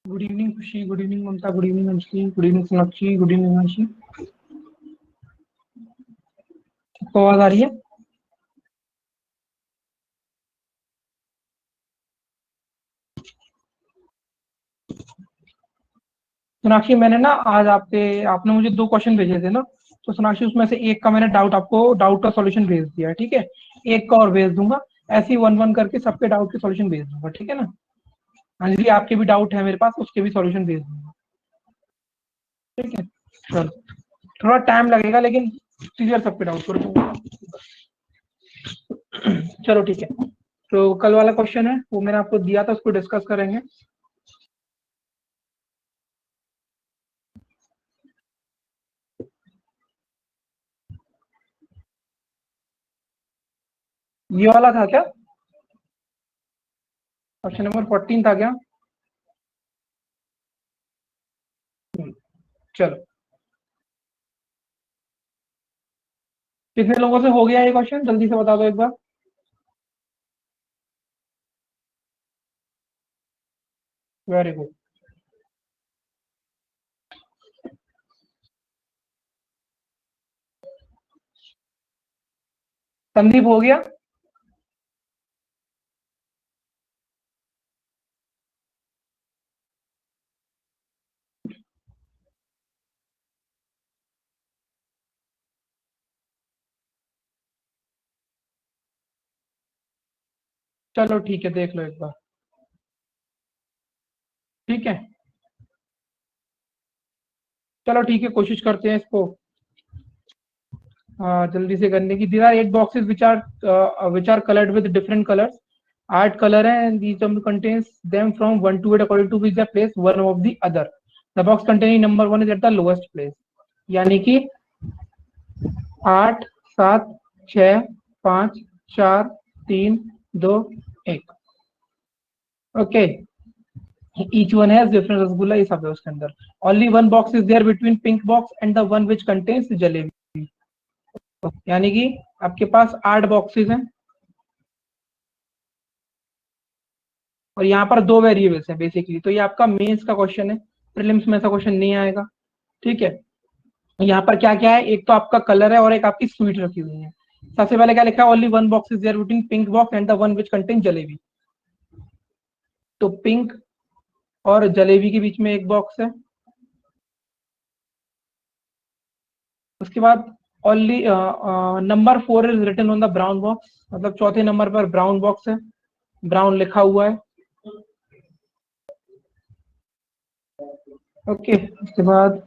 Good evening Khushi, good evening Mamta, good evening Anshali, good evening Sonakshi, good evening Anshi. सबको आवाज आ रही है? सोनाक्षी, मैंने ना आज आपने मुझे 2 क्वेश्चन भेजे थे ना, तो सोनाक्षी उसमें से एक का मैंने डाउट का सॉल्यूशन भेज दिया है, ठीक है। एक का और भेज दूंगा, ऐसे ही वन वन करके सबके डाउट के सॉल्यूशन भेज दूंगा, ठीक है ना। अंजलि, आपके भी डाउट है मेरे पास, उसके भी सॉल्यूशन भेज दूंगा, ठीक है। चलो, थोड़ा टाइम लगेगा लेकिन क्लियर सबके डाउट कर दूंगा। चलो ठीक है, तो कल वाला क्वेश्चन है वो मैंने आपको दिया था, उसको डिस्कस करेंगे। ये वाला था क्या? ऑप्शन नंबर 14 था क्या? चलो, कितने लोगों से हो गया ये क्वेश्चन, जल्दी से बता दो एक बार। Very good. संदीप हो गया? चलो ठीक है, देख लो एक बार, ठीक है। चलो ठीक है, कोशिश करते हैं इसको जल्दी से करने की। There are 8 boxes which are colored with different colors. 8 color है and each of them contains them from 1 to 8 according to which they place one of the other. The box containing number 1 is at the lowest place. यानी कि 8, 7, 6, 5, 4, 3, 2, 1। Okay, each one has different rasgulla, ये सब है उसके अंदर। Only one box is there between pink box and the one which contains jalebi. यानी कि आपके पास 8 बॉक्सेस हैं और यहाँ पर 2 वेरिएबल्स हैं बेसिकली। तो ये आपका मेंस का क्वेश्चन है, प्रीलिम्स में ऐसा क्वेश्चन नहीं आएगा। ठीक है, यहाँ पर क्या क्या है, एक तो आपका कलर है और एक आपकी स्वीट रखी हुई है। सबसे पहले क्या लिखा है, only one box is there between pink box and the one which contain jalebi. तो पिंक और जलेबी के बीच में एक बॉक्स है। उसके बाद only number 4 is written on the brown box, मतलब चौथे नंबर पर ब्राउन बॉक्स है, ब्राउन लिखा हुआ है। ओके, उसके बाद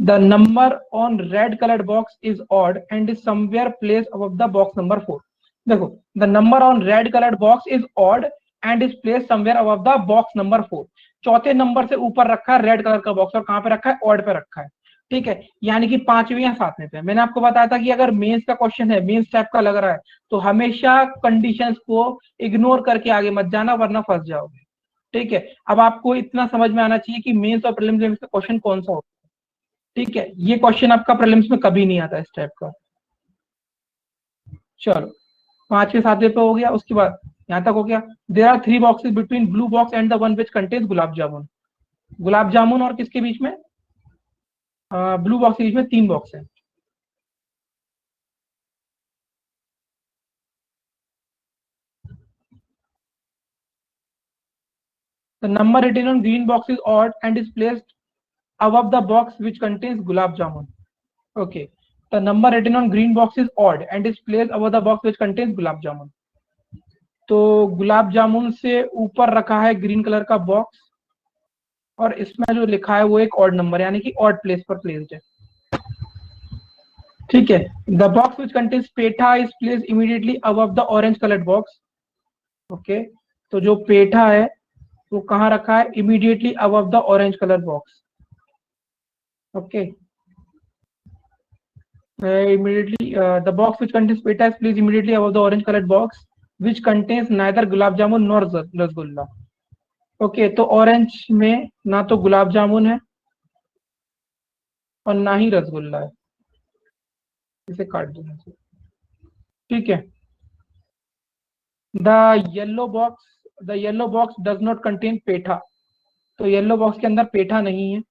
the number on red coloured box is odd and is somewhere place above the box number 4। देखो, the number on red coloured box is odd and is place somewhere above the box number 4। चौथे number से ऊपर रखा है red colour का box, और कहां पे रखा है, ऑड पे रखा है। ठीक है, यानी कि पांचवी या सातवें पे। मैंने आपको बताया था कि अगर मेंस का क्वेश्चन है, मेंस टाइप का लग रहा है, तो हमेशा कंडीशंस को इग्नोर करके आगे मत जाना, वरना फंस जाओगे। ठीक है, अब आपको इतना समझ में आना चाहिए कि मेंस और प्रीलिम्स में क्वेश्चन कौन सा होता है। ठीक है, ये क्वेश्चन आपका प्रीलिम्स में कभी नहीं आता इस टाइप का। चलो, पांचवे सातवें पे हो गया। उसके बाद यहाँ तक हो गया। There are 3 boxes between blue box and the one which contains gulab jamun. Gulab jamun और किसके बीच में, ब्लू बॉक्स के बीच में 3 बॉक्स है। The number written on green box is odd and is placed above the box which contains gulab jamun. Okay, the number written on green box is odd and is placed above the box which contains gulab jamun. तो गुलाब जामुन से ऊपर रखा है green colour का box, और इसमें जो लिखा है वो एक ऑड नंबर, यानी कि ऑड प्लेस पर प्लेस्ड है। ठीक है, the box which contains petha is placed immediately above the orange coloured box. Okay, तो जो पेठा है वो कहाँ रखा है, immediately above the orange colour box. Okay, immediately the box which contains peta is placed immediately above the orange colored box which contains neither gulab jamun nor rasgulla. Okay, तो orange में ना तो गुलाब जामुन है और ना ही रसगुल्ला है, इसे काट देना चाहिए। ठीक है, the yellow box does not contain petha. तो येलो बॉक्स के अंदर पेठा नहीं है।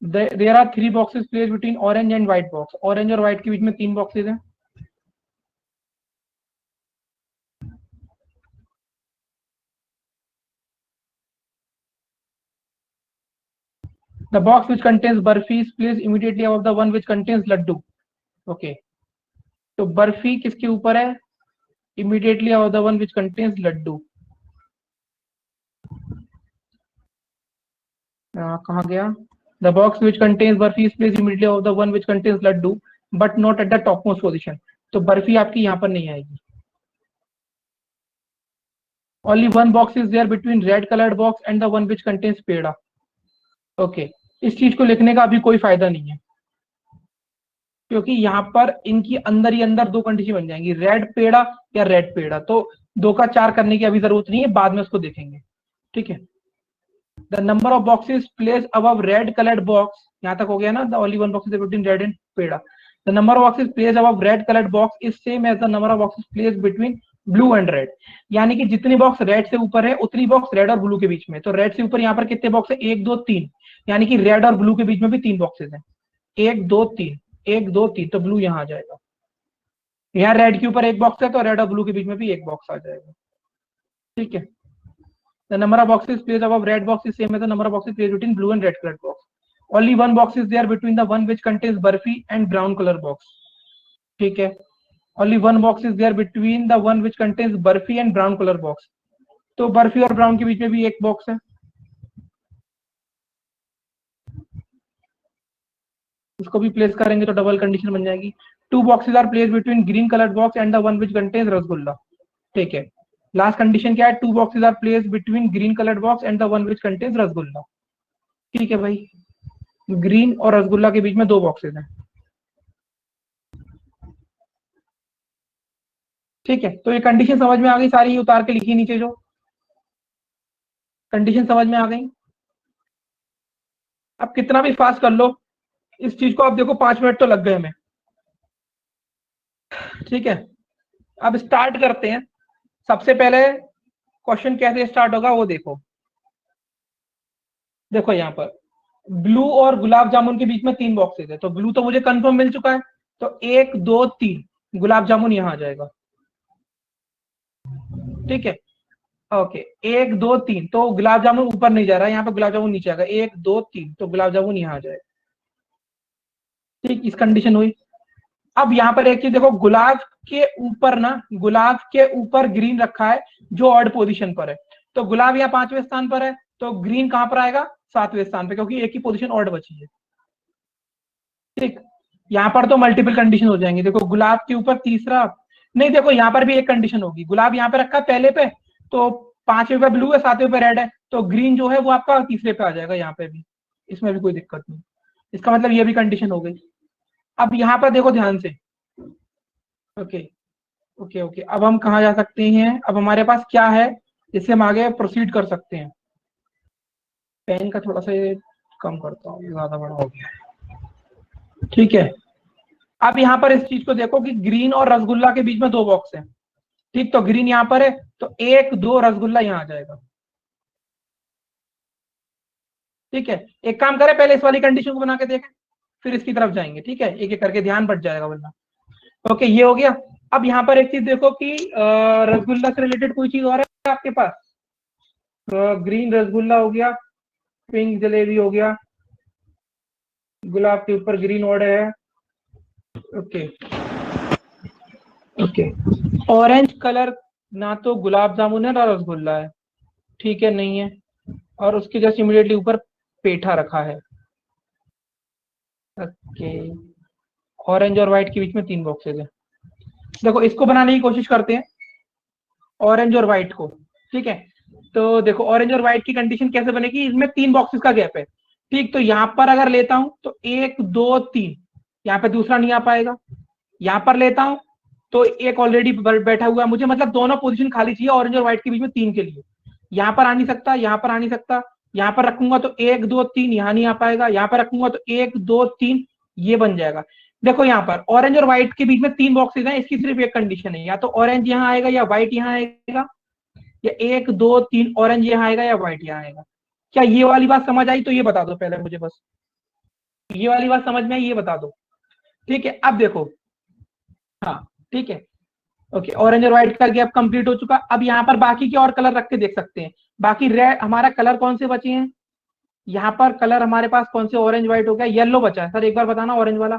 There are 3 boxes place between orange and white box. Orange और व्हाइट के बीच में 3 बॉक्सेस हैं। The box which contains barfi is place immediately above the one which contains laddoo. Okay, तो बर्फी किसके ऊपर है, immediately above the one which contains laddoo. कहाँ गया, the box which contains barfi is place immediately above the one which contains laddoo but not at the top most position. तो बर्फी आपकी यहाँ पर नहीं आएगी। Only one box is there between red coloured box and the one which contains peda. Okay, इस चीज को लिखने का अभी कोई फायदा नहीं है, क्योंकि यहाँ पर इनकी अंदर ही अंदर 2 कंडीशन बन जाएंगी, रेड पेड़ा या रेड पेड़ा। तो 2 का 4 करने की अभी जरूरत नहीं है, बाद में उसको देखेंगे। ठीक है, the number of boxes place above red coloured box, यहाँ तक हो गया ना, the only one box is between red and peda. The number of boxes place above red coloured box is same as the number of boxes place between blue and red. यानी कि जितने box red से ऊपर है उतनी box red और blue के बीच में। तो रेड से ऊपर यहाँ पर कितने बॉक्स है, 1 2 3, यानी कि रेड और ब्लू के बीच में भी 3 बॉक्सेस हैं। 1 2 3, 1 2 3, तो ब्लू यहाँ आ जाएगा। यहाँ रेड के ऊपर एक बॉक्स है, तो रेड और ब्लू के बीच में भी एक बॉक्स आ जाएगा। ठीक है, the number of boxes placed above red box is same as the number of boxes placed between blue and red colored box. Only one box is there between the one which contains barfi and brown color box. ठीक है, only one box is there between the one which contains barfi and brown color box. तो बर्फी और brown के बीच में भी एक box है, उसको भी प्लेस करेंगे तो डबल कंडीशन बन जाएगी। 2 boxes are placed between green colored box and the one which contains rasgulla. ठीक है, लास्ट कंडीशन क्या है, 2 boxes are placed between green colored box and the one which contains rasgulla. ठीक है भाई, ग्रीन और रसगुल्ला के बीच में 2 बॉक्सेस हैं। ठीक है, तो ये कंडीशन समझ में आ गई सारी, उतार के लिखी नीचे जो कंडीशन समझ में आ गई। अब कितना भी फास्ट कर लो इस चीज को, अब देखो 5 मिनट तो लग गए हमें। ठीक है, अब स्टार्ट करते हैं। सबसे पहले क्वेश्चन कैसे स्टार्ट होगा वो देखो। देखो यहाँ पर ब्लू और गुलाब जामुन के बीच में 3 बॉक्सेस है, तो ब्लू तो मुझे कंफर्म मिल चुका है, तो 1 2 3 गुलाब जामुन यहाँ आ जाएगा। ठीक है, ओके, 1 2 3 तो गुलाब जामुन ऊपर नहीं जा रहा है, यहाँ पे गुलाब जामुन नीचे आएगा, 1 2 3 तो गुलाब जामुन यहाँ आ जाएगा। ठीक, इस कंडीशन हुई। अब यहाँ पर एक चीज देखो, गुलाब के ऊपर ना, गुलाब के ऊपर ग्रीन रखा है जो ऑड पोजीशन पर है, तो गुलाब यहाँ 5वें स्थान पर है, तो ग्रीन कहां पर आएगा, 7वें स्थान पे, क्योंकि एक ही पोजीशन ऑड बची है। ठीक, यहाँ पर तो मल्टीपल कंडीशन हो जाएंगे। देखो गुलाब के ऊपर तीसरा, नहीं देखो यहाँ पर भी एक कंडीशन होगी, गुलाब यहाँ पे रखा है पहले पे, तो 5वें पे ब्लू है, 7वें पे रेड है, तो ग्रीन जो है वो आपका तीसरे पे आ जाएगा यहाँ पे भी, इसमें भी कोई दिक्कत नहीं। इसका मतलब ये भी कंडीशन हो गई। अब यहाँ पर देखो ध्यान से, ओके ओके ओके, अब हम कहाँ जा सकते हैं, अब हमारे पास क्या है जिससे हम आगे प्रोसीड कर सकते हैं। पेन का थोड़ा सा ये कम करता हूँ, ये ज्यादा बड़ा हो गया है। ठीक है, अब यहाँ पर इस चीज को देखो कि ग्रीन और रसगुल्ला के बीच में 2 बॉक्स है। ठीक, तो ग्रीन यहाँ पर है, तो 1 2 रसगुल्ला यहाँ आ जाएगा। ठीक है, एक काम करें, पहले इस वाली कंडीशन को बना के देखें, फिर इसकी तरफ जाएंगे। ठीक है, एक एक करके ध्यान बट जाएगा वरना। ओके, ये हो गया। अब यहाँ पर एक चीज देखो कि रसगुल्ला से रिलेटेड कोई चीज और है आपके पास। ग्रीन रसगुल्ला हो गया, पिंक जलेबी हो गया, गुलाब के ऊपर ग्रीन ऑर्डर है। ओके ओके, ऑरेंज कलर ना तो गुलाब जामुन है ना रसगुल्ला है। ठीक है, नहीं है, और उसके जस्ट इमीडिएटली ऊपर पेठा रखा है। ओके, ऑरेंज और व्हाइट के बीच में 3 बॉक्सेज है। देखो इसको बनाने की कोशिश करते हैं, ऑरेंज और व्हाइट को। ठीक है, तो देखो ऑरेंज और व्हाइट की कंडीशन कैसे बनेगी, इसमें 3 बॉक्सेस का गैप है। ठीक, तो यहां पर अगर लेता हूं तो 1 2 3, यहाँ पे दूसरा नहीं आ पाएगा। यहां पर लेता हूं तो एक ऑलरेडी बैठा हुआ है, मुझे मतलब दोनों पोजीशन खाली चाहिए ऑरेंज और व्हाइट के बीच में 3 के लिए। यहाँ पर आ नहीं सकता, यहाँ पर आ नहीं सकता, यहाँ पर रखूंगा तो 1 2 3 यहाँ नहीं आ पाएगा, यहाँ पर रखूंगा तो 1 2 3 ये बन जाएगा। देखो यहाँ पर ऑरेंज और व्हाइट के बीच में 3 बॉक्सेज हैं, इसकी सिर्फ एक कंडीशन है, या तो ऑरेंज यहाँ आएगा या व्हाइट यहाँ आएगा, या 1 2 3 ऑरेंज यहाँ आएगा या व्हाइट यहाँ आएगा। क्या ये वाली बात समझ आई, तो ये बता दो पहले मुझे, बस ये वाली बात समझ में आई ये बता दो। ठीक है, अब देखो, हाँ ठीक है, ओके, ऑरेंज और व्हाइट का गैप कंप्लीट हो चुका। अब यहाँ पर बाकी के और कलर रख के देख सकते हैं। बाकी रेड हमारा कलर कौन से बचे हैं, यहाँ पर कलर हमारे पास कौन से, ऑरेंज व्हाइट हो गया, येलो बचा है सर, एक बार बताना ऑरेंज वाला।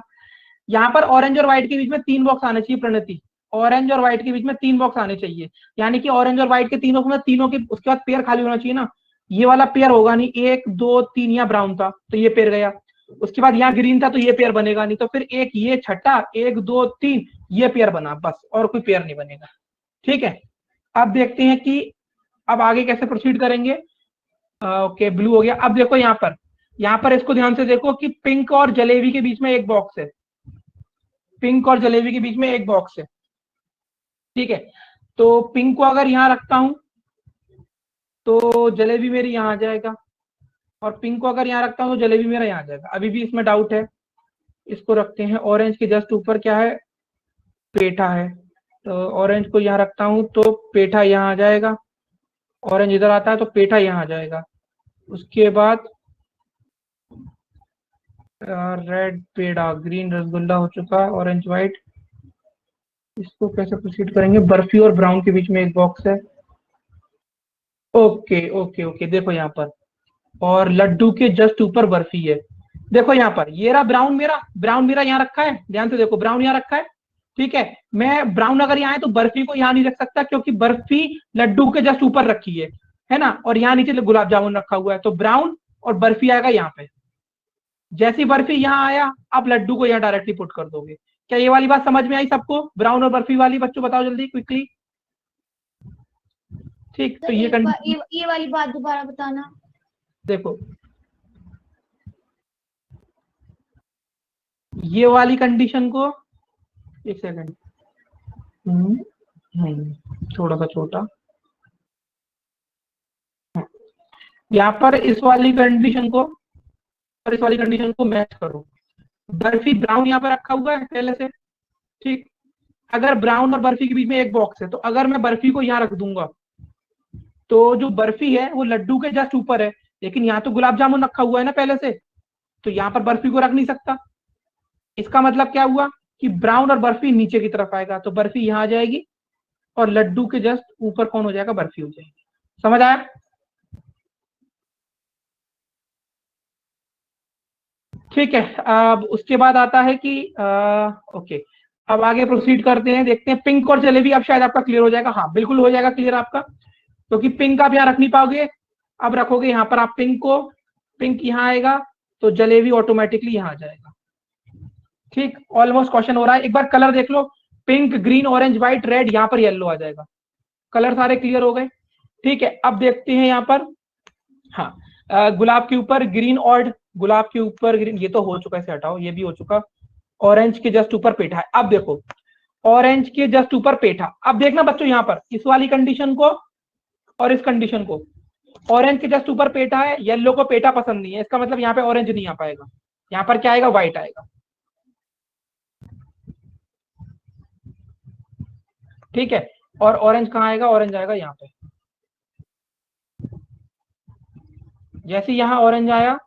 यहाँ पर ऑरेंज और व्हाइट के बीच में 3 बॉक्स आने चाहिए प्रणति, ऑरेंज और व्हाइट के बीच में 3 बॉक्स आने चाहिए, यानी कि ऑरेंज और व्हाइट के तीनों में तीनों के उसके बाद पेयर खाली होना चाहिए ना। ये वाला पेयर होगा नहीं, 1 2 3 यहाँ ब्राउन था तो ये पेयर गया, उसके बाद यहाँ ग्रीन था तो ये पेयर बनेगा नहीं, तो फिर एक ये छठा, 1 2 3 ये पेयर बना, बस और कोई पेयर नहीं बनेगा। ठीक है, अब देखते हैं कि अब आगे कैसे प्रोसीड करेंगे। ओके, ब्लू हो गया। अब देखो यहाँ पर इसको ध्यान से देखो कि पिंक और जलेबी के बीच में 1 बॉक्स है, पिंक और जलेबी के बीच में 1 बॉक्स है। ठीक है, तो पिंक को अगर यहाँ रखता हूं तो जलेबी मेरी यहाँ आ जाएगा, और पिंक को अगर यहाँ रखता हूँ तो जलेबी मेरा यहाँ आ जाएगा। अभी भी इसमें डाउट है, इसको रखते हैं, ऑरेंज के जस्ट ऊपर क्या है, पेठा है, तो ऑरेंज को यहाँ रखता हूँ तो पेठा यहाँ आ जाएगा, ऑरेंज इधर आता है तो पेठा यहाँ आ जाएगा। उसके बाद रेड पेड़ा, ग्रीन रसगुल्ला हो चुका, ऑरेंज व्हाइट। इसको कैसे प्रोसीड करेंगे, बर्फी और ब्राउन के बीच में 1 बॉक्स है। ओके ओके ओके, देखो यहाँ पर, और लड्डू के जस्ट ऊपर बर्फी है। देखो यहाँ पर ये रहा ब्राउन, मेरा ब्राउन मेरा यहाँ रखा है, ध्यान से देखो ब्राउन यहाँ रखा है। ठीक है, मैं ब्राउन अगर यहाँ है तो बर्फी को यहाँ नहीं रख सकता, क्योंकि बर्फी लड्डू के जस्ट ऊपर रखी है ना, और यहाँ नीचे गुलाब जामुन रखा हुआ है, तो ब्राउन और बर्फी आएगा यहाँ पे। जैसी बर्फी यहाँ आया, आप लड्डू को यहाँ डायरेक्टली पुट कर दोगे। क्या ये वाली बात समझ में आई सबको, ब्राउन और बर्फी वाली, बच्चों बताओ जल्दी क्विकली। ठीक, तो सर ये एक बार कंडीशन ये वाली बात दोबारा बताना। देखो, ये वाली कंडीशन को, एक सेकंड, थोड़ा सा छोटा। यहाँ पर इस वाली कंडीशन को और इस वाली कंडीशन को मैच करो। बर्फी ब्राउन यहाँ पर रखा हुआ है पहले से, ठीक। अगर ब्राउन और बर्फी के बीच में एक बॉक्स है, तो अगर मैं बर्फी को यहाँ रख दूंगा, तो जो बर्फी है वो लड्डू के जस्ट ऊपर है, लेकिन यहाँ तो गुलाब जामुन रखा हुआ है ना पहले से, तो यहाँ पर बर्फी को रख नहीं सकता। इसका मतलब क्या हुआ कि ब्राउन और बर्फी नीचे की तरफ आएगा, तो बर्फी यहाँ आ जाएगी और लड्डू के जस्ट ऊपर कौन हो जाएगा, बर्फी हो जाएगी। समझ आया? ठीक है। अब उसके बाद आता है कि ओके, अब आगे प्रोसीड करते हैं, देखते हैं पिंक और जलेबी। अब शायद आपका क्लियर हो जाएगा। हाँ बिल्कुल हो जाएगा क्लियर आपका, क्योंकि पिंक आप यहाँ रख नहीं पाओगे। अब रखोगे यहाँ पर आप पिंक को, पिंक यहाँ आएगा, तो जलेबी ऑटोमेटिकली यहाँ आ जाएगा। ठीक, ऑलमोस्ट क्वेश्चन हो रहा है। एक बार कलर देख लो, pink green orange white red, यहाँ पर येलो आ जाएगा। कलर सारे क्लियर हो गए। ठीक है, अब देखते हैं यहाँ पर। हाँ, गुलाब के ऊपर ग्रीन ऑर्ड, गुलाब के ऊपर ग्रीन, ये तो हो चुका है, इसे हटाओ, ये भी हो चुका। ऑरेंज के जस्ट ऊपर पेठा है। अब देखो, ऑरेंज के जस्ट ऊपर पेठा। अब देखना बच्चों, यहाँ पर इस वाली कंडीशन को और इस कंडीशन को, ऑरेंज के जस्ट ऊपर पेठा है, येलो को पेठा पसंद नहीं है, इसका मतलब यहाँ पे ऑरेंज नहीं आ पाएगा। यहाँ पर क्या आएगा, व्हाइट आएगा। ठीक है, और ऑरेंज कहाँ आएगा, ऑरेंज आएगा यहाँ पे। जैसे यहाँ ऑरेंज आया,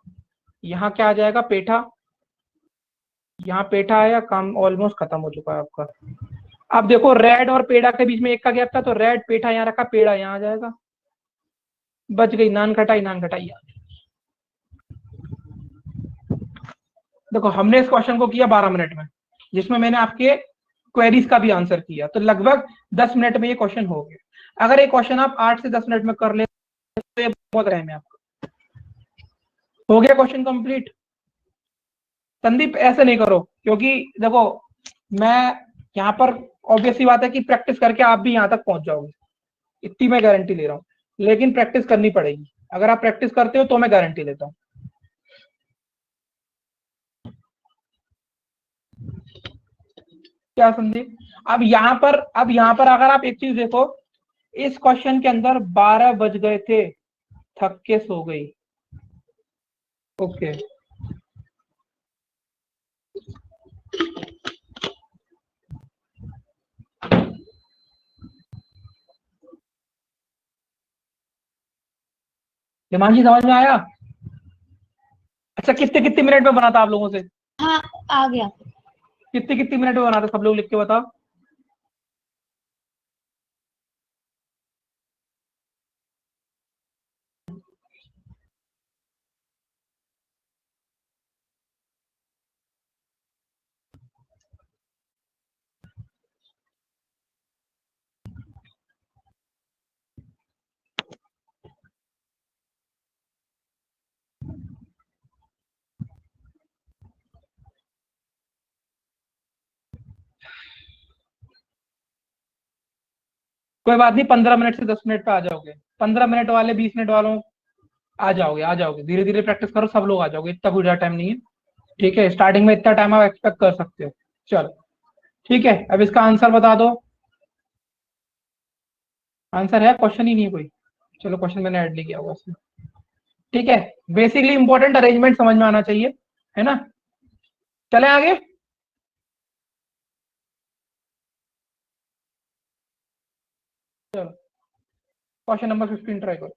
यहाँ क्या आ जाएगा, पेठा। यहाँ पेठा आया, काम ऑलमोस्ट खत्म हो चुका है आपका। अब देखो, रेड और पेड़ा के बीच में एक का गैप था, तो रेड पेठा यहाँ रखा, पेड़ा यहाँ आ जाएगा। बच गई, नान खटाई, नान खटाई। देखो, हमने इस क्वेश्चन को किया 12 मिनट में, जिसमें मैंने आपके क्वेरीज का भी आंसर किया, तो लगभग 10 मिनट में ये क्वेश्चन हो गया। अगर ये क्वेश्चन आप 8 से 10 मिनट में कर ले, तो ये बहुत रहम है आपका। हो गया क्वेश्चन कंप्लीट। संदीप ऐसे नहीं करो, क्योंकि देखो, मैं यहाँ पर ऑब्वियस सी बात है कि प्रैक्टिस करके आप भी यहाँ तक पहुंच जाओगे, इतनी मैं गारंटी ले रहा हूँ। लेकिन प्रैक्टिस करनी पड़ेगी। अगर आप प्रैक्टिस करते हो तो मैं गारंटी लेता हूँ। क्या संदीप? अब यहाँ पर अगर आप एक चीज देखो, इस क्वेश्चन के अंदर 12 बज गए थे, थक के सो गई। ओके, हिमांशी समझ में आया? अच्छा, कितने कितने मिनट में बना था आप लोगों से? हाँ, आ गया। कितने कितने मिनट में बना था, सब लोग लिख के बताओ। कोई बात नहीं, 15 मिनट से 10 मिनट पे आ जाओगे। 15 मिनट वाले, 20 मिनट वालों, आ जाओगे, आ जाओगे, धीरे धीरे प्रैक्टिस करो, सब लोग आ जाओगे, इतना कोई ज्यादा टाइम नहीं है। ठीक है, स्टार्टिंग में इतना टाइम आप एक्सपेक्ट कर सकते हो। चलो, ठीक है, अब इसका आंसर बता दो। आंसर है, क्वेश्चन ही नहीं है कोई। चलो, क्वेश्चन मैंने ऐड नहीं किया हुआ उसमें। ठीक है, बेसिकली इंपॉर्टेंट अरेंजमेंट समझ में आना चाहिए, है ना? चले आगे। चलो, क्वेश्चन नंबर 15 ट्राई करो।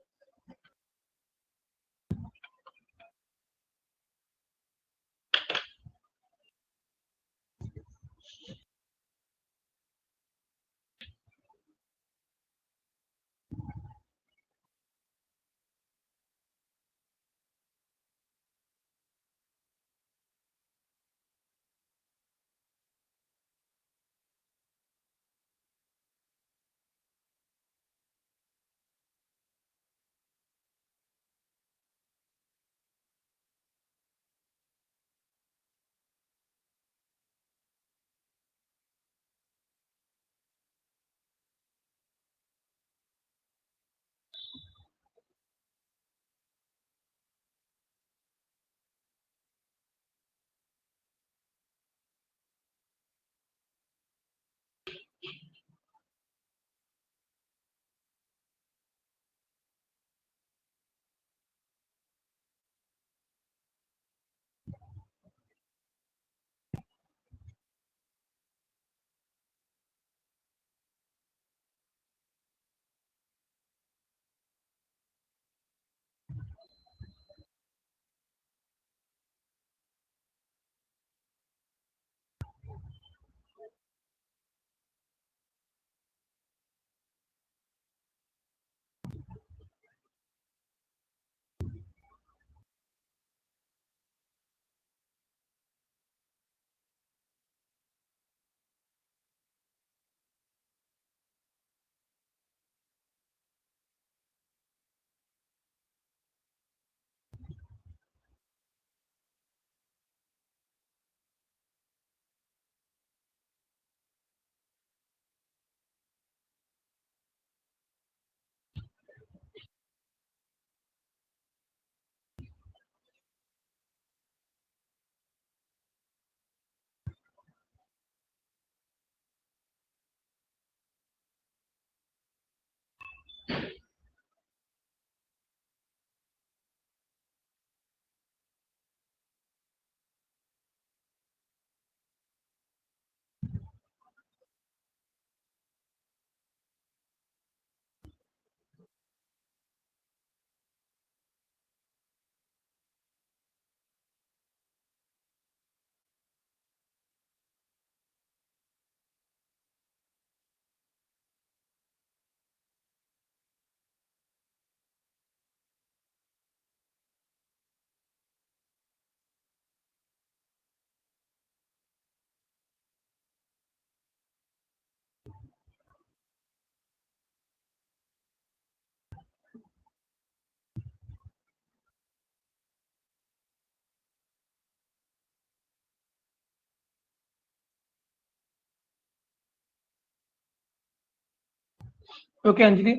Okay Anjali,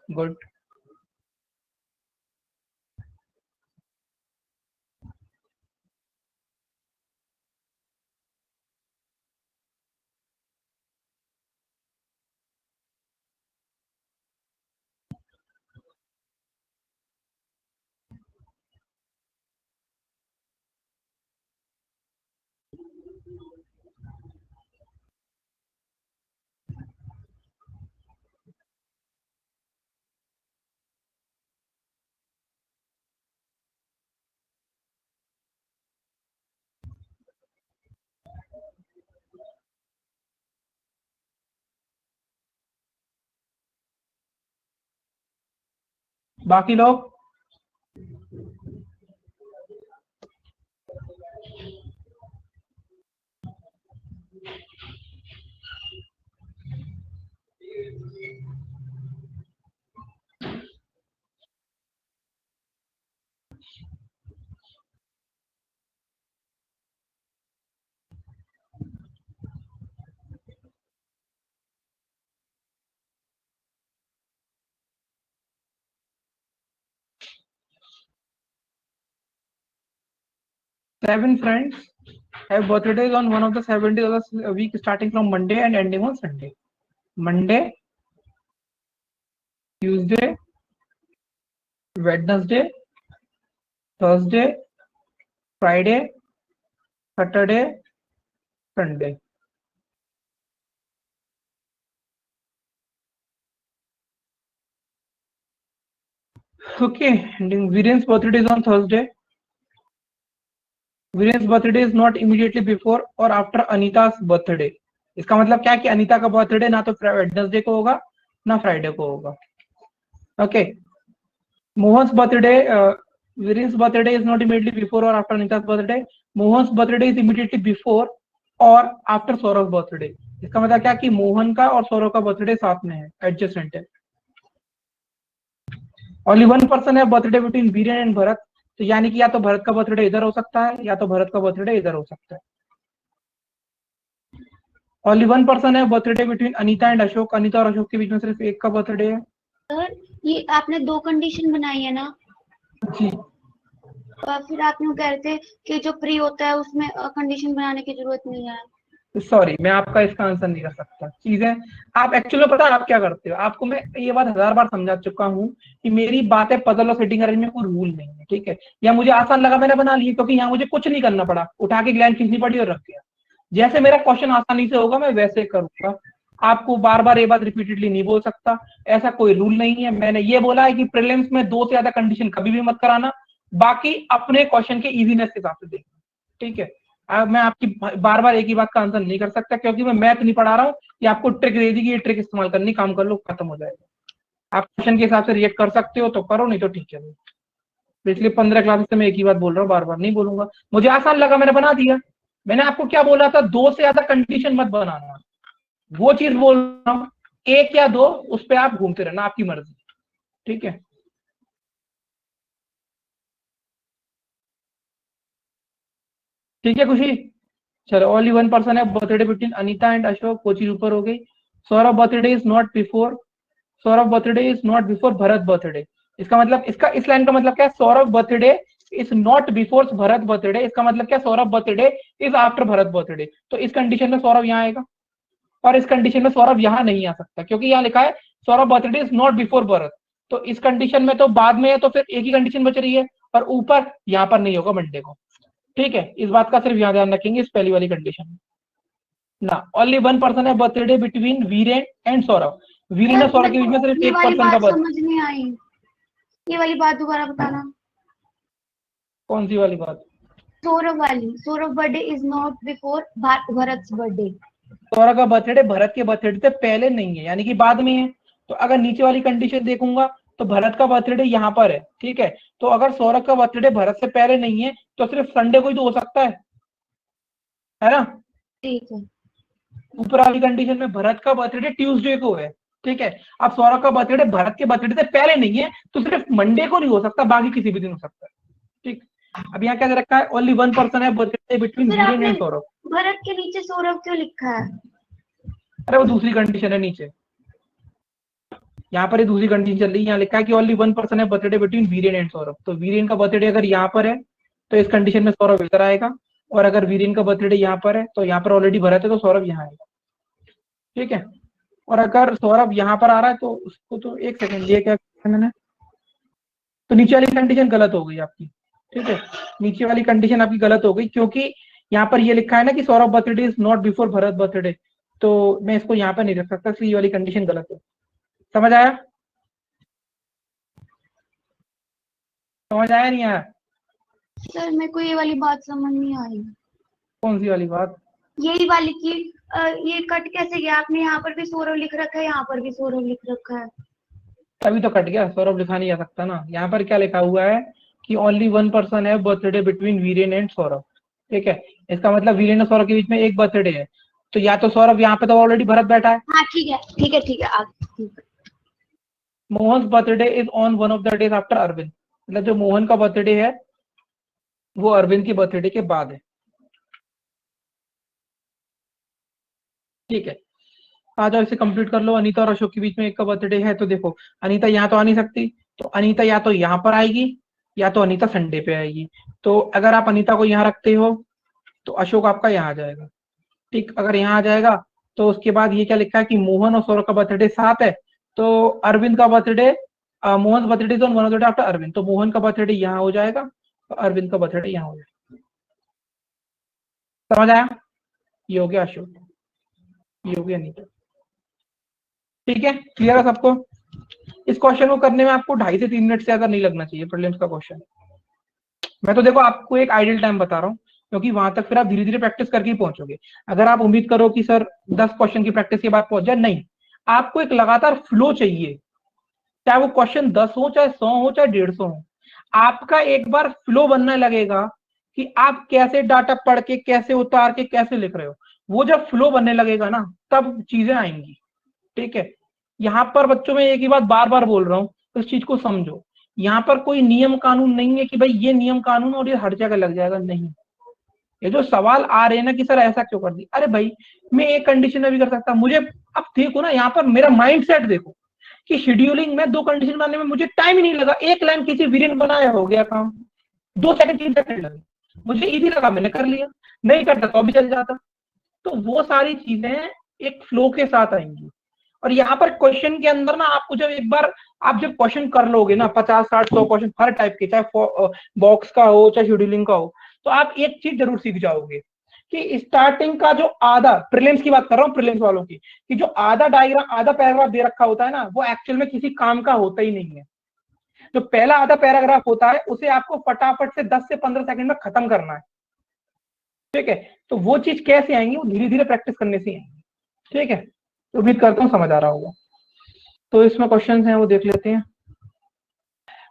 good. बाकी लोग? Seven friends have birthdays on one of the 7 days of the week starting from Monday and ending on Sunday. Monday, Tuesday, Wednesday, Thursday, Friday, Saturday, Sunday. Okay, Viren's birthday is on Thursday. Viren's birthday is not immediately before or after Anita's birthday. इसका मतलब क्या है कि अनीता का birthday ना तो Wednesday को होगा ना फ्राइडे को होगा. Okay, Mohan's birthday, Viren's birthday is not immediately before or after Anita's birthday. Mohan's birthday is immediately before और आफ्टर सौरभ बर्थडे. इसका मतलब क्या कि मोहन का और सौरभ का बर्थडे साथ में है, एडजेसेंट है. ओनली वन पर्सन है birthday between Viren and Bharat, तो यानी कि या तो भरत का बर्थडे इधर हो सकता है या तो भरत का बर्थडे इधर हो सकता है. ओनली वन पर्सन है birthday between Anita and Ashok, Anita और अशोक के बीच में सिर्फ एक का बर्थडे है. सर ये आपने 2 कंडीशन बनाई है ना, जी, फिर आप यूँ कह रहे थे कि जो प्री होता है उसमें कंडीशन बनाने की जरूरत नहीं है. सॉरी, मैं आपका इसका आंसर नहीं कर सकता. चीजें आप एक्चुअली पता है आप क्या करते हो, आपको मैं ये बात 1000 बार समझा चुका हूँ कि मेरी बातें पजल और सेटिंग अरेंज में कोई रूल नहीं है, ठीक है. या मुझे आसान लगा मैंने बना लिए, क्योंकि यहाँ मुझे कुछ नहीं करना पड़ा, उठा के ग्लैंड खींचनी पड़ी और रख दिया. जैसे मेरा क्वेश्चन आसानी से होगा मैं वैसे करूंगा. आपको बार बार ये बात रिपीटेडली नहीं बोल सकता, ऐसा कोई रूल नहीं है. मैंने ये बोला है कि प्रीलिम्स में 2 से ज्यादा कंडीशन कभी भी मत कराना, बाकी अपने क्वेश्चन के इजीनेस के हिसाब से देखना, ठीक है. मैं आपकी बार बार एक ही बात का आंसर नहीं कर सकता, क्योंकि मैं मैथ नहीं पढ़ा रहा हूँ. ये आपको ट्रिक दे दी कि ये ट्रिक इस्तेमाल करनी, काम कर लो, खत्म हो जाएगा. आप क्वेश्चन के हिसाब से रिएक्ट कर सकते हो तो करो, नहीं तो ठीक है. पिछले 15 क्लासेस से मैं एक ही बात बोल रहा हूँ, बार बार नहीं बोलूंगा. मुझे आसान लगा मैंने बना दिया. मैंने आपको क्या बोला था, 2 से ज्यादा कंडीशन मत बनाना, वो चीज बोल रहा हूँ. 1 या 2 उस पर आप घूमते रहना, आपकी मर्जी, ठीक है. ठीक है खुशी, चलो. ओनली वन पर्सन है birthday between Anita and Ashok, वो चीज ऊपर हो गई. Saurabh birthday is not before, Saurabh birthday is not before Bharat birthday. इसका मतलब, इसका इस लाइन का मतलब क्या है, Saurabh birthday is not before Bharat birthday. इसका मतलब क्या, Saurabh birthday is after Bharat birthday. तो इस कंडीशन में सौरभ यहाँ आएगा और इस कंडीशन में सौरभ यहाँ नहीं आ सकता, क्योंकि यहाँ लिखा है Saurabh birthday is not before Bharat. तो इस कंडीशन में तो बाद में है, तो फिर एक ही कंडीशन बच रही है, और ऊपर यहाँ पर नहीं होगा मंडे को, ठीक है. इस बात का सिर्फ यहाँ ध्यान रखेंगे इस पहली वाली कंडीशन में ना. ओनली वन पर्सन है birthday between Viren and Saurabh. Viren और सौरभ के बीच में सिर्फ ये एक वाली पर्सन का बात बर्थडे. समझ नहीं आई, ये वाली बात दोबारा बताना. कौन सी वाली बात? सौरभ वाली, Saurabh birthday is not before Bharat birthday. Saurabh का बर्थडे भरत के बर्थडे से पहले नहीं है, यानी कि बाद में है. तो अगर नीचे वाली कंडीशन देखूंगा तो भरत का बर्थडे यहाँ पर है, ठीक है. तो अगर सौरभ का बर्थडे भरत से पहले नहीं है तो सिर्फ संडे को ही तो हो सकता है ना. ठीक है. ऊपर वाली कंडीशन में भरत का बर्थडे ट्यूसडे को है, ठीक है. अब सौरभ का बर्थडे भरत के बर्थडे से पहले नहीं है, तो सिर्फ मंडे को नहीं हो सकता, बाकी किसी भी दिन हो सकता है, ठीक. अब यहाँ क्या रखा है, ओनली वन पर्सन है birthday between Viren and Saurabh. Bharat के नीचे सौरभ क्यों लिखा है? अरे वो दूसरी कंडीशन है नीचे. यहाँ पर ये दूसरी कंडीशन चल रही है, यहाँ लिखा है कि ओनली वन पर्सन है birthday between Viren and Saurabh. तो वीरेन का बर्थडे अगर यहाँ पर है तो इस कंडीशन में सौरभ इधर आएगा, और अगर वीरेन का बर्थडे यहाँ पर है तो यहाँ पर ऑलरेडी भरत है तो सौरभ यहाँ आएगा। ठीक है, और अगर सौरभ यहाँ पर आ रहा है तो उसको, तो एक सेकंड, ये क्या किया मैंने, तो नीचे वाली कंडीशन गलत हो गई आपकी। ठीक है, नीचे वाली कंडीशन आपकी गलत हो गई, क्योंकि यहाँ पर ये लिखा है ना कि Saurabh birthday is not before Bharat birthday, तो मैं इसको यहाँ पर नहीं रख सकता, इसलिए ये वाली कंडीशन गलत है। समझ आया? समझ आया नहीं आया? सर मेरे को ये वाली बात समझ नहीं आई, कौन सी वाली बात? यही वाली कि ये कट कैसे गया, आपने यहाँ पर भी सौरभ लिख रखा है, यहाँ पर भी सौरभ लिख रखा है। तभी तो कट गया, सौरभ लिखा नहीं जा सकता ना। यहाँ पर क्या लिखा हुआ है कि ओनली वन पर्सन है birthday between Viren and Saurabh. ठीक है, इसका मतलब वीरेन और सौरभ के बीच में एक बर्थडे है, तो या तो सौरभ, यहाँ पे तो ऑलरेडी भरत बैठा है। हाँ ठीक है ठीक है ठीक है, ठीक है। Mohan birthday is on one of the days after Arvind, मतलब जो मोहन का बर्थडे है वो अरविंद की बर्थडे के बाद है। ठीक है, आ जाओ इसे कंप्लीट कर लो। अनीता और अशोक के बीच में एक का बर्थडे है, तो देखो अनीता यहाँ तो आ नहीं सकती, तो अनीता या तो यहाँ पर आएगी या तो अनीता संडे पे आएगी। तो अगर आप अनीता को यहाँ रखते हो तो अशोक आपका यहाँ आ जाएगा। ठीक, अगर यहाँ आ जाएगा तो उसके बाद ये क्या लिखा है कि मोहन और सौरभ का बर्थडे साथ है, तो अरविंद का birthday, Mohan birthday on one of the day after Arvind, तो मोहन का बर्थडे यहाँ हो जाएगा और अरविंद का बर्थडे यहाँ हो जाएगा। समझ आया? ये हो गया अशोक, ये हो गया अनीता। ठीक है, क्लियर है सबको? इस क्वेश्चन को करने में आपको 2.5 से 3 मिनट से ज्यादा नहीं लगना चाहिए, प्रीलिम्स का क्वेश्चन। मैं तो देखो आपको एक आइडियल टाइम बता रहा हूँ, क्योंकि वहां तक फिर आप धीरे धीरे प्रैक्टिस करके ही पहुंचोगे। अगर आप उम्मीद करो कि सर 10 क्वेश्चन की प्रैक्टिस के बाद पहुंच जाए, नहीं, आपको एक लगातार फ्लो चाहिए। चाहे वो क्वेश्चन 10 हो, चाहे 100 हो, चाहे 150 हो, आपका एक बार फ्लो बनने लगेगा कि आप कैसे डाटा पढ़ के, कैसे उतार के, कैसे लिख रहे हो। वो जब फ्लो बनने लगेगा ना, तब चीजें आएंगी। ठीक है, यहाँ पर बच्चों में एक ही बात बार बार बोल रहा हूँ, तो इस चीज को समझो। यहाँ पर कोई नियम कानून नहीं है कि भाई ये नियम कानून और ये हर जगह लग जाएगा, नहीं। ये जो सवाल आ रहे हैं ना कि सर ऐसा क्यों कर दी, अरे भाई मैं एक कंडीशन में भी कर सकता मुझे। अब देखो ना, यहाँ पर मेरा माइंड सेट देखो कि शेड्यूलिंग में 2 कंडीशन बनाने में मुझे टाइम ही नहीं लगा, एक लाइन किसी वीरेन बनाया, हो गया काम। 2 सेकंड 3 सेकंड लगे, मुझे इजी लगा, मैंने कर लिया। नहीं करता तो भी चल जाता। तो वो सारी चीजें एक फ्लो के साथ आएंगी। और यहाँ पर क्वेश्चन के अंदर ना, आपको जब एक बार आप जब क्वेश्चन कर लोगे ना, 50 60 100 क्वेश्चन हर टाइप के, चाहे बॉक्स का हो चाहे शेड्यूलिंग का हो, तो आप एक चीज जरूर सीख जाओगे कि स्टार्टिंग का जो आधा, प्रीलिम्स की बात कर रहा हूँ, प्रीलिम्स वालों की, कि जो आधा डायग्राम, आधा पैराग्राफ दे रखा होता है ना, वो एक्चुअल में किसी काम का होता ही नहीं है। जो पहला आधा पैराग्राफ होता है उसे आपको फटाफट से 10 से 15 सेकंड में खत्म करना है। ठीक है, तो वो चीज कैसे आएंगी, वो धीरे धीरे प्रैक्टिस करने से आएंगी। ठीक है, तो उम्मीद करता हूँ समझ आ रहा होगा। तो इसमें क्वेश्चन हैं वो देख लेते हैं।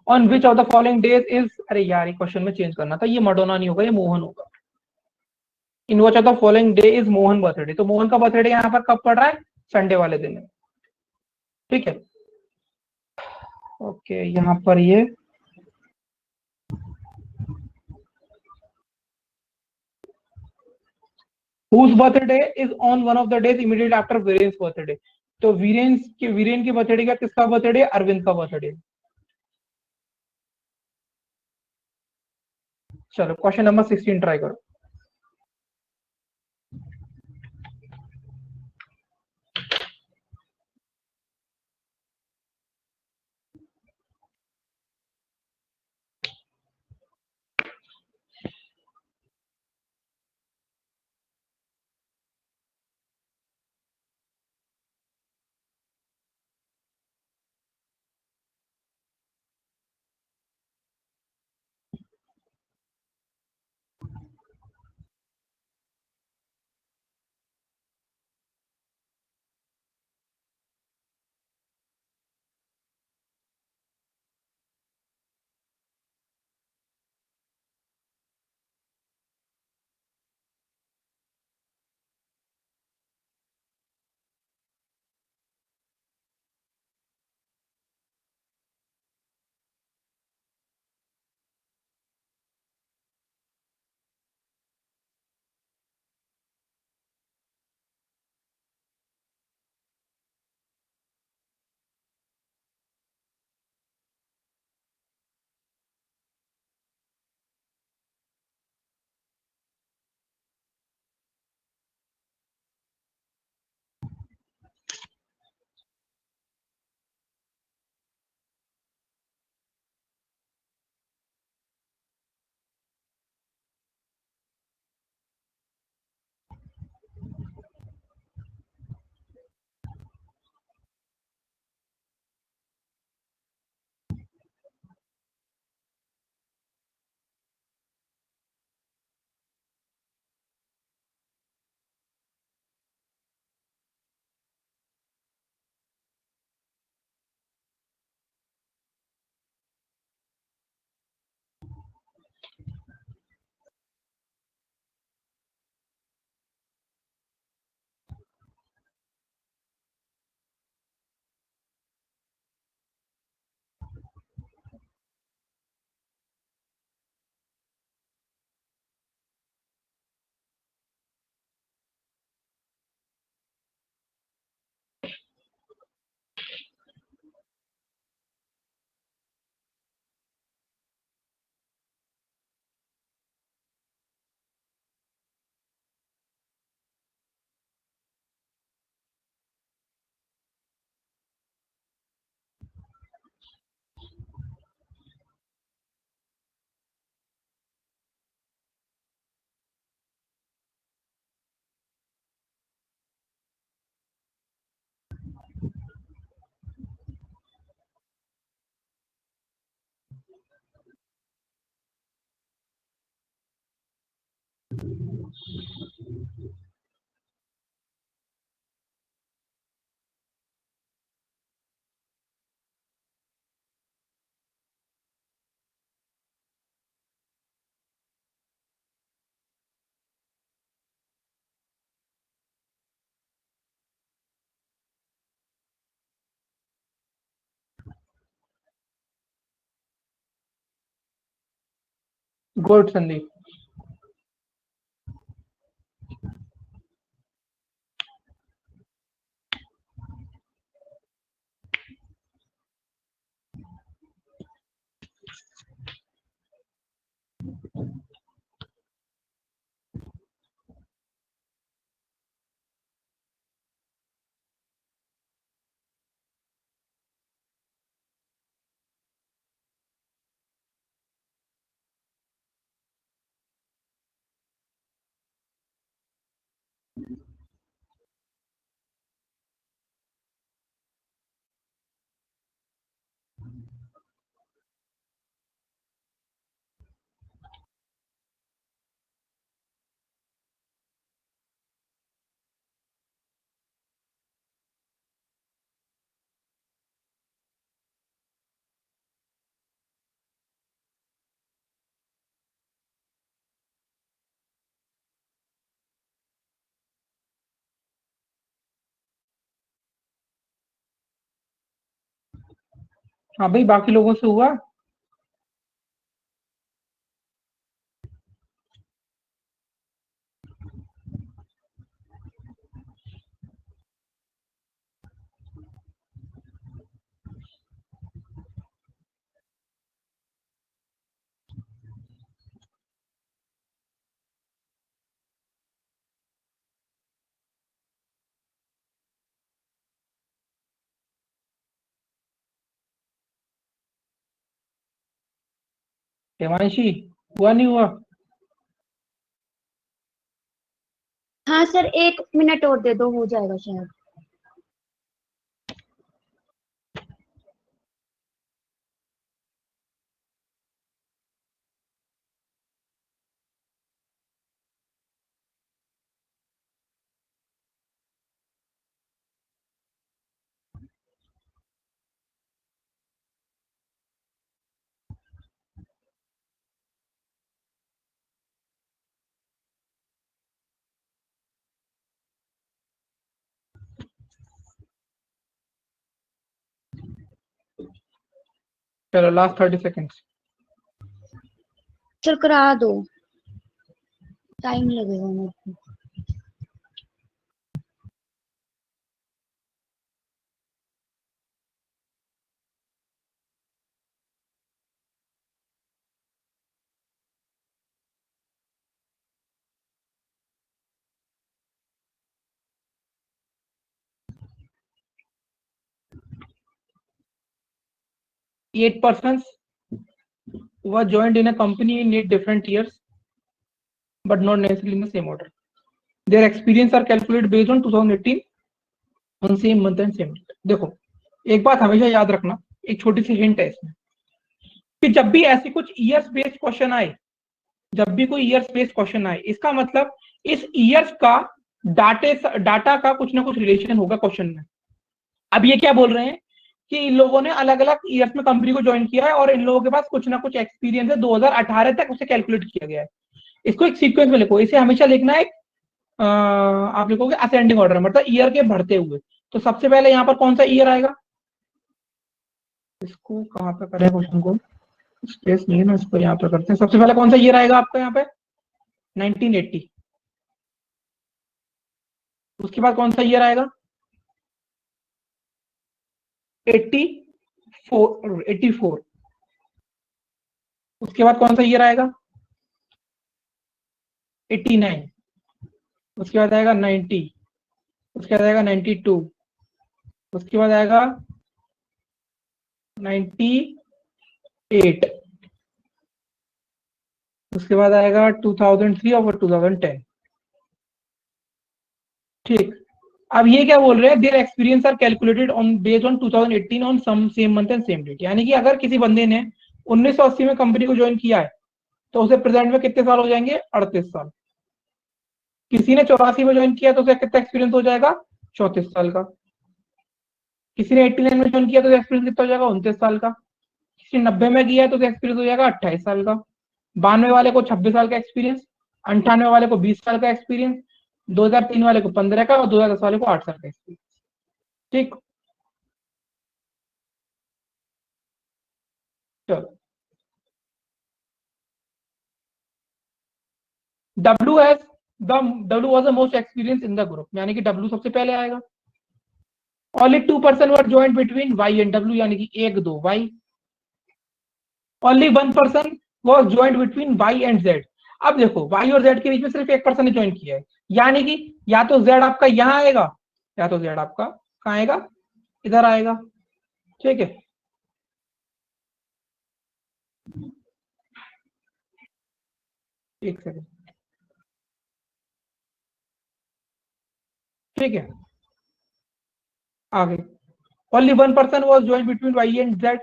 On which of the following days is, अरे यार ये क्वेश्चन में चेंज करना था, ये मडोना नहीं होगा, ये मोहन होगा। In which of the following day is Mohan birthday, तो मोहन का बर्थडे यहाँ पर कब पड़ रहा है, संडे वाले दिन है। ठीक है, ओके, यहाँ पर ये whose birthday is on one of the days immediately after Viren's birthday, तो वीरेन के बर्थडे का किसका बर्थडे, अरविंद का बर्थडे। चलो क्वेश्चन नंबर 16 ट्राई करो। गुड संदीप। हाँ भाई, बाकी लोगों से हुआ? देवांशी, हुआ नहीं हुआ? हाँ सर, 1 मिनट और दे दो, हो जाएगा शायद। चलो लास्ट 30 सेकेंड्स। सर करा दो, टाइम लगेगा मेरे को। 8% were joined in a company in 8 different years, but not necessarily in the same order. Their experience are calculated based on 2018 on same month and same date. देखो, एक बात हमेशा याद रखना, एक छोटी सी हिंट है इसमें, कि जब भी ऐसे कुछ ईयर्स बेस्ड क्वेश्चन आए, जब भी कोई ईयर्स बेस्ड क्वेश्चन आए, इसका मतलब इस ईयर्स का डाटा का कुछ ना कुछ रिलेशन होगा क्वेश्चन में। अब ये क्या बोल रहे हैं कि इन लोगों ने अलग अलग ईयर्स में कंपनी को ज्वाइन किया है और इन लोगों के पास कुछ ना कुछ एक्सपीरियंस है, 2018 तक उसे कैलकुलेट किया गया है। इसको एक सीक्वेंस में लिखो, इसे हमेशा लिखना है आप लिखोगे असेंडिंग ऑर्डर, मतलब ईयर के बढ़ते हुए। तो सबसे पहले यहाँ पर कौन सा ईयर आएगा, इसको कहाँ पे करें क्वेश्चन को, स्पेस नहीं है ना, इसको यहाँ पे करते हैं। सबसे पहले कौन सा ईयर आएगा आपका यहाँ पे, 1980। उसके बाद कौन सा ईयर आएगा, 84। उसके बाद कौन सा ईयर आएगा, 89। उसके बाद आएगा 90। उसके बाद आएगा 92। उसके बाद आएगा 98। उसके बाद आएगा 2003 और 2010। ठीक, अब ये क्या बोल रहे हैं, their experience are calculated on based on 2018 on some same month and same date. यानी कि अगर किसी बंदे ने 1980 में कंपनी को ज्वाइन किया है, तो उसे प्रेजेंट में कितने साल हो जाएंगे? 38 साल। किसी ने 84 में ज्वाइन किया तो उसे कितना एक्सपीरियंस हो जाएगा? 34 साल का। किसी ने 89 में ज्वाइन किया तो एक्सपीरियंस कितना हो जाएगा? 29 साल का। किसी ने 90 में किया तो एक्सपीरियंस हो जाएगा 28 साल का। 92 वाले को 26 साल का एक्सपीरियंस, 98 वाले को 20 साल का एक्सपीरियंस, 2003 वाले को 15 का और 2010 वाले को 8 साल का एक्सपीरियंस। ठीक, चलो। W as W was the most experience in the group, यानी कि डब्ल्यू सबसे पहले आएगा। Only 2% were joint between Y and W, यानी कि 1-2 Y. Only 1% was joint between Y and Z. अब देखो वाई और जेड के बीच में सिर्फ 1% ने ज्वाइन किया है, यानी कि या तो जेड आपका यहां आएगा या तो जेड आपका कहां आएगा? इधर आएगा। ठीक है, एक सेकंड। ठीक है, आगे। Only 1% was join between Y and Z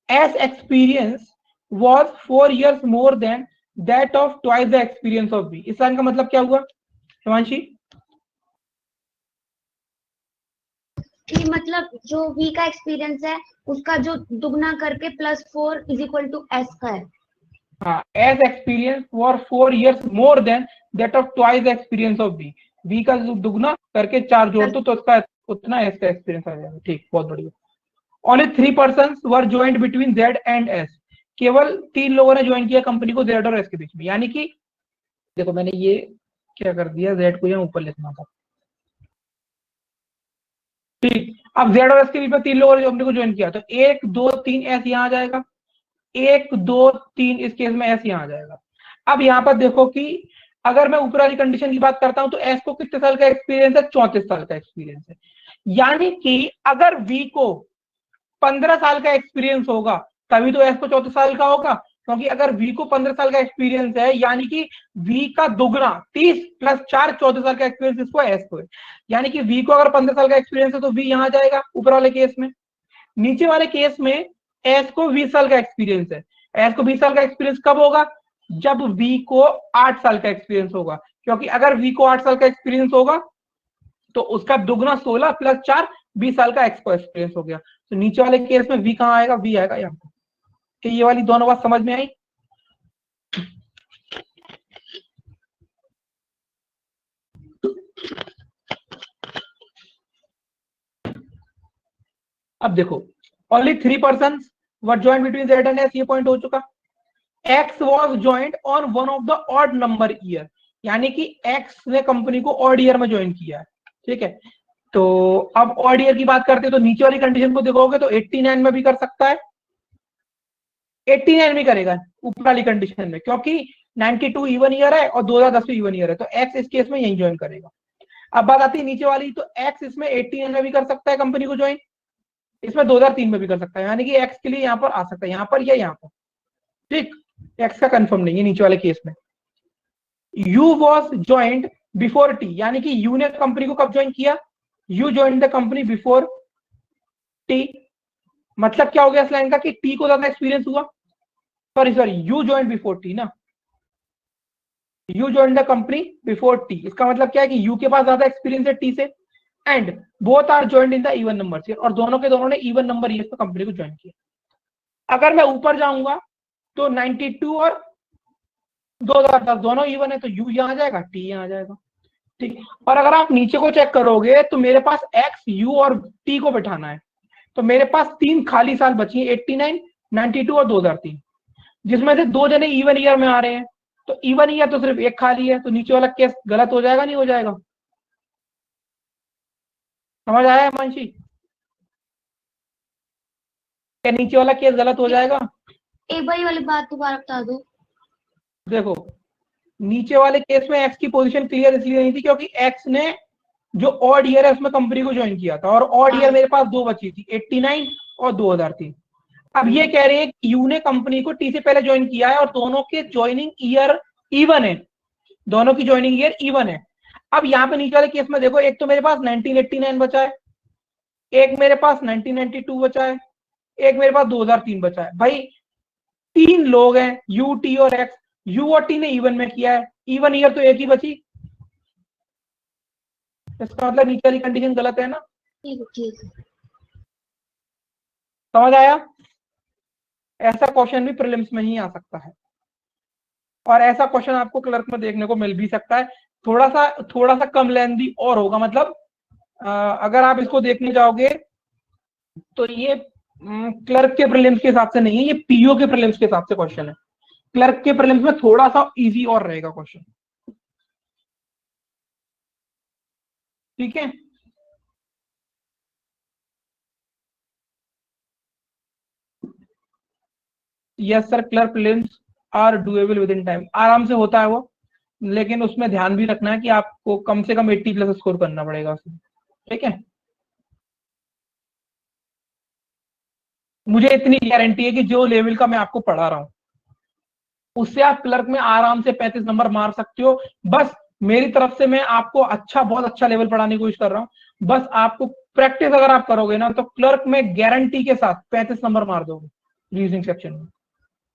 S experience was 4 years more than that of twice the experience of B. इस लाइन का मतलब क्या हुआ हिमांशी? कि मतलब जो V का एक्सपीरियंस है उसका जो दुगना करके +4 = S का है। हाँ, S experience for 4 years more than that of twice the experience of B. B का दुगना करके 4 जोड़ दो तो उसका उतना एस का एक्सपीरियंस आ जाएगा। ठीक, बहुत बढ़िया। Only 3% were joint between Z and S. केवल 3 लोगों ने ज्वाइन किया कंपनी को जेड और एस के बीच में, यानी कि देखो मैंने ये क्या कर दिया, जेड को यहाँ ऊपर लिखना था। ठीक, अब जेड और एस के बीच में 3 लोगों ने कंपनी को ज्वाइन किया, तो 1 2 3 एस यहाँ आ जाएगा, 1 2 3 इस केस में एस यहाँ आ जाएगा। अब यहाँ पर देखो कि अगर मैं ऊपर वाली कंडीशन की बात करता हूं तो एस को कितने साल का एक्सपीरियंस है? 34 साल का एक्सपीरियंस है। यानी कि अगर वी को 15 साल का एक्सपीरियंस होगा तभी तो एस को 34 साल का होगा, क्योंकि अगर वी को 15 साल का एक्सपीरियंस है यानी कि वी का दुगना 30 + 4 14 साल का एक्सपीरियंस इसको एस को है। यानी कि वी को अगर 15 साल का एक्सपीरियंस है तो वी यहां जाएगा ऊपर वाले केस में। नीचे वाले केस में एस को 20 साल का एक्सपीरियंस है। एस को 20 साल का एक्सपीरियंस कब होगा? जब वी को 8 साल का एक्सपीरियंस होगा, क्योंकि अगर वी को 8 साल का एक्सपीरियंस होगा तो उसका दुगना 16 + 4 20 साल का एक्सपीरियंस हो गया। तो नीचे वाले केस में वी कहां आएगा? वी आएगा यहाँ पर। तो ये वाली दोनों बात समझ में आई? अब देखो only 3% were joint between Z and S, ये पॉइंट हो चुका। X was joint on one of the odd number year, यानी कि एक्स ने कंपनी को ऑड ईयर में ज्वाइन किया है। ठीक है, तो अब ऑड ईयर की बात करते हैं तो नीचे वाली कंडीशन को देखोगे तो 89 में भी कर सकता है, 89 भी करेगा ऊपर वाली कंडीशन में, क्योंकि 92 इवन ईयर है और 2010 में इवन ईयर है, तो एक्स इस केस में यही ज्वाइन करेगा। अब बात आती है नीचे वाली, तो एक्स इसमें 89 में भी कर सकता है कंपनी को ज्वाइन, इसमें 2003 में भी कर सकता है, यानी कि एक्स के लिए यहाँ पर आ सकता है, यहाँ पर या यहाँ पर। ठीक, एक्स का कंफर्म नहीं है नीचे वाले केस में। You was joint before T, यानी कि यू ने कंपनी को कब ज्वाइन किया? You join the company before T. मतलब क्या हो गया इस लाइन का कि टी को ज्यादा एक्सपीरियंस हुआ, sorry sorry you join before T ना, you join the company before T. इसका मतलब क्या है कि यू के पास ज्यादा एक्सपीरियंस है टी से, and both are joint in the even number year, और दोनों के दोनों ने इवन नंबर ईयर पे कंपनी को ज्वाइन किया। अगर मैं ऊपर जाऊंगा तो 92 और 2010 दोनों इवन है, तो यू यहाँ आ जाएगा, टी यहाँ आ जाएगा। ठीक, और अगर आप नीचे को चेक करोगे तो मेरे पास एक्स यू और टी को बैठाना है, तो मेरे पास 3 खाली साल बची है, 89 92 और 2003, जिसमें से 2 जने इवन ईयर में आ रहे हैं, तो इवन ईयर तो सिर्फ एक खाली है, तो नीचे वाला केस गलत हो जाएगा नहीं हो जाएगा? समझ आया मानसी? क्या नीचे वाला केस गलत हो जाएगा? एक बार ये वाली बात दोबारा बता दो। देखो नीचे वाले केस में एक्स की पोजीशन क्लियर इसलिए नहीं थी क्योंकि एक्स ने जो ऑड ईयर है उसमें कंपनी को ज्वाइन किया था, और ऑड ईयर मेरे पास 2 बची थी, 89 और 2003। अब ये कह रहे हैं कि यू ने कंपनी को टी से पहले ज्वाइन किया है और दोनों के ज्वाइनिंग ईयर इवन है, दोनों की ज्वाइनिंग ईयर इवन है। अब यहाँ पे नीचे वाले केस में देखो, एक तो मेरे पास 1989 बचा है, एक मेरे पास 1992 बचा है, एक मेरे पास 2003 बचा है। भाई तीन लोग हैं, यू टी और एक्स, यू और टी ने इवन में किया है, इवन ईयर तो एक ही बची, इसका मतलब नीचे वाली कंडीशन गलत है ना। ठीक। समझ आया? ऐसा क्वेश्चन भी प्रीलिम्स में ही आ सकता है, और ऐसा क्वेश्चन आपको क्लर्क में देखने को मिल भी सकता है। थोड़ा सा कम लेंथी और होगा, मतलब अगर आप इसको देखने जाओगे तो ये क्लर्क के प्रीलिम्स के हिसाब से नहीं है, ये पीओ के प्रीलिम्स के हिसाब से क्वेश्चन है। क्लर्क के प्रीलिम्स में थोड़ा सा इजी और रहेगा क्वेश्चन, ठीक है। Yes sir, clerk prelims are doable within time, आराम से होता है वो, लेकिन उसमें ध्यान भी रखना है कि आपको कम से कम 80 प्लस स्कोर करना पड़ेगा उसमें, ठीक है। मुझे इतनी गारंटी है कि जो लेवल का मैं आपको पढ़ा रहा हूं उससे आप क्लर्क में आराम से 35 नंबर मार सकते हो। बस मेरी तरफ से मैं आपको बहुत अच्छा लेवल पढ़ाने की कोशिश कर रहा हूं, बस आपको प्रैक्टिस अगर आप करोगे ना तो क्लर्क में गारंटी के साथ 35 नंबर मार दोगे रीजनिंग सेक्शन में,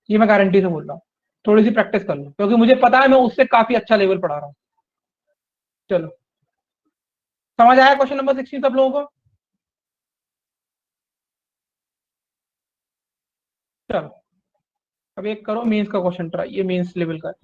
ये मैं गारंटी से बोल रहा हूँ। थोड़ी सी प्रैक्टिस कर लो, क्योंकि मुझे पता है मैं उससे काफी अच्छा लेवल पढ़ा रहा हूँ। चलो, समझ आया क्वेश्चन नंबर 16 सब लोगों को? चलो, अब एक करो मेंस का क्वेश्चन ट्राई, ये मेंस लेवल का है।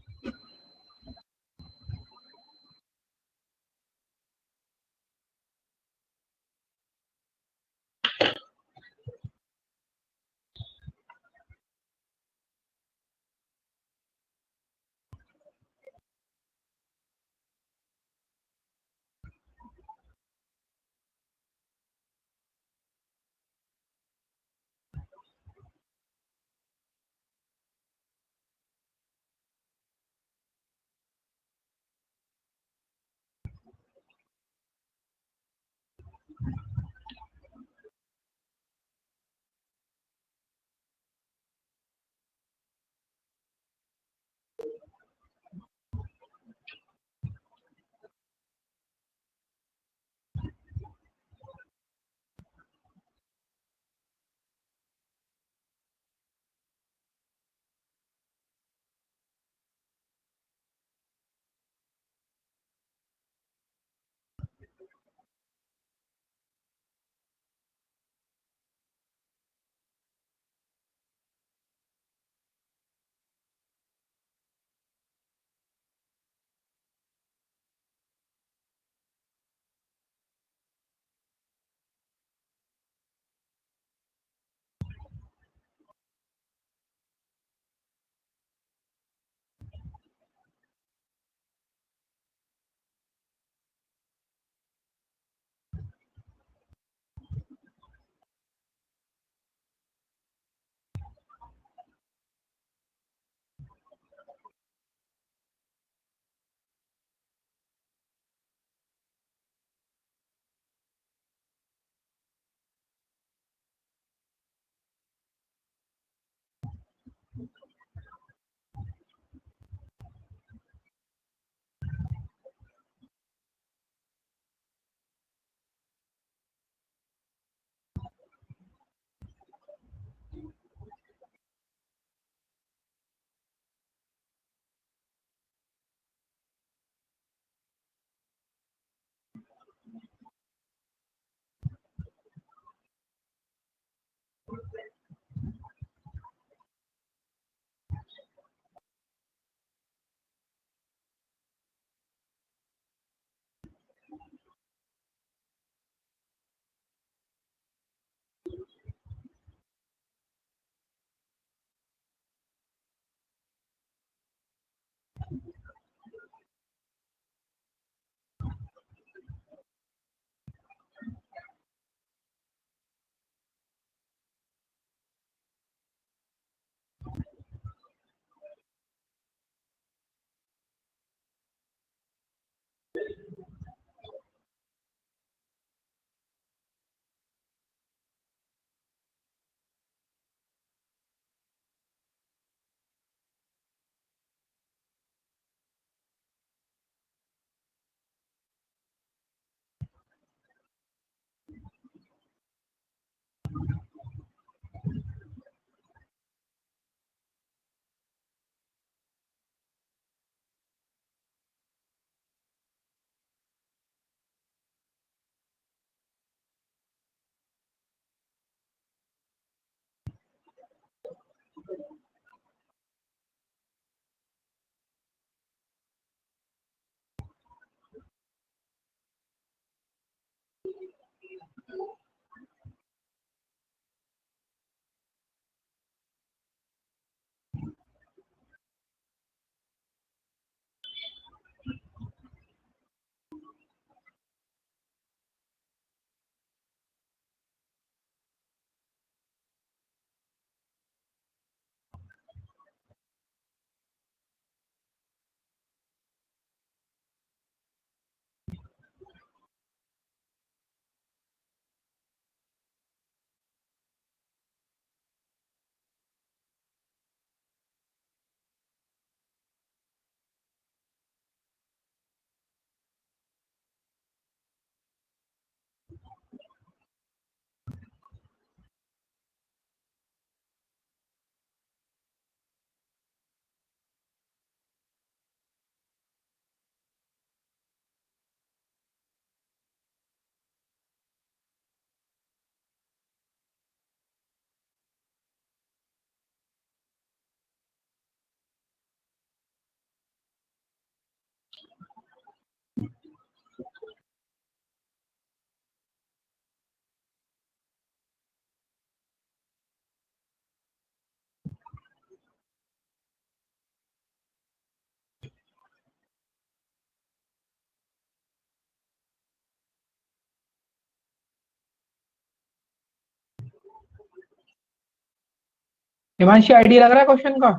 हिमांशी आईडी लग रहा है क्वेश्चन का?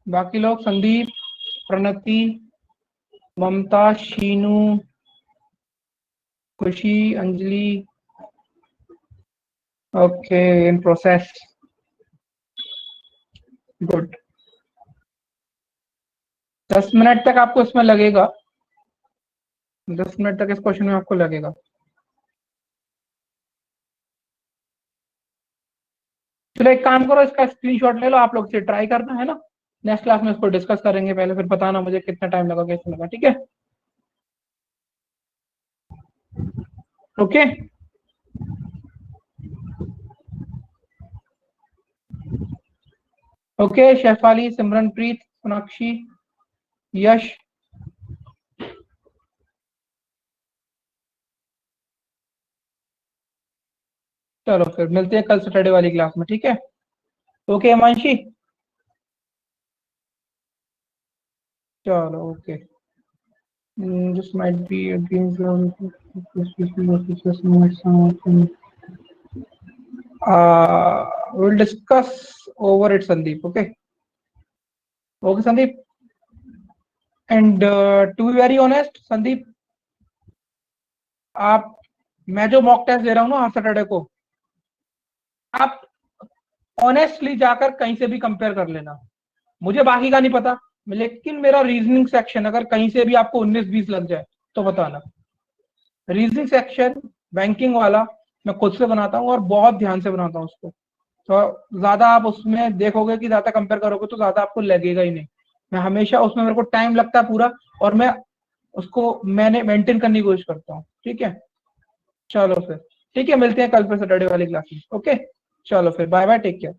बाकी लोग संदीप, प्रणति, ममता, शीनू, खुशी, Anjali, okay in process, good. 10 minute तक आपको इसमें लगेगा, 10 मिनट तक इस क्वेश्चन में आपको लगेगा। चलो एक काम करो, इसका स्क्रीनशॉट ले लो, आप लोग से ट्राई करना है ना, नेक्स्ट क्लास में इसको डिस्कस करेंगे, पहले फिर बताना मुझे कितना टाइम लगा, कैसे लगा, ठीक है? Okay, okay. शेफाली, सिमरनप्रीत, सोनाक्षी, यश, चलो फिर मिलते हैं कल सैटरडे वाली क्लास में, ठीक है? ओके हिमांशी, चलो okay. This might be against we'll discuss over it, Sandeep. Okay, okay, Sandeep. And to be very honest, Sandeep, आप, मैं जो मॉक टेस्ट दे रहा हूँ ना हर सैटरडे को, आप ऑनेस्टली जाकर कहीं से भी कंपेयर कर लेना। मुझे बाकी का नहीं पता, लेकिन मेरा रीजनिंग सेक्शन अगर कहीं से भी आपको 19-20 लग जाए तो बताना। रीजनिंग सेक्शन बैंकिंग वाला मैं खुद से बनाता हूँ और बहुत ध्यान से बनाता हूँ उसको, तो ज्यादा आप उसमें देखोगे कि ज्यादा कंपेयर करोगे तो ज्यादा आपको लगेगा ही नहीं। मैं हमेशा उसमें, मेरे को टाइम लगता है पूरा, और मैं उसको मैंने मेंटेन करने की कोशिश करता हूँ, ठीक है? चलो फिर ठीक है, मिलते हैं कल फिर सैटरडे वाली क्लास में। ओके, चलो फिर बाय बाय, टेक केयर।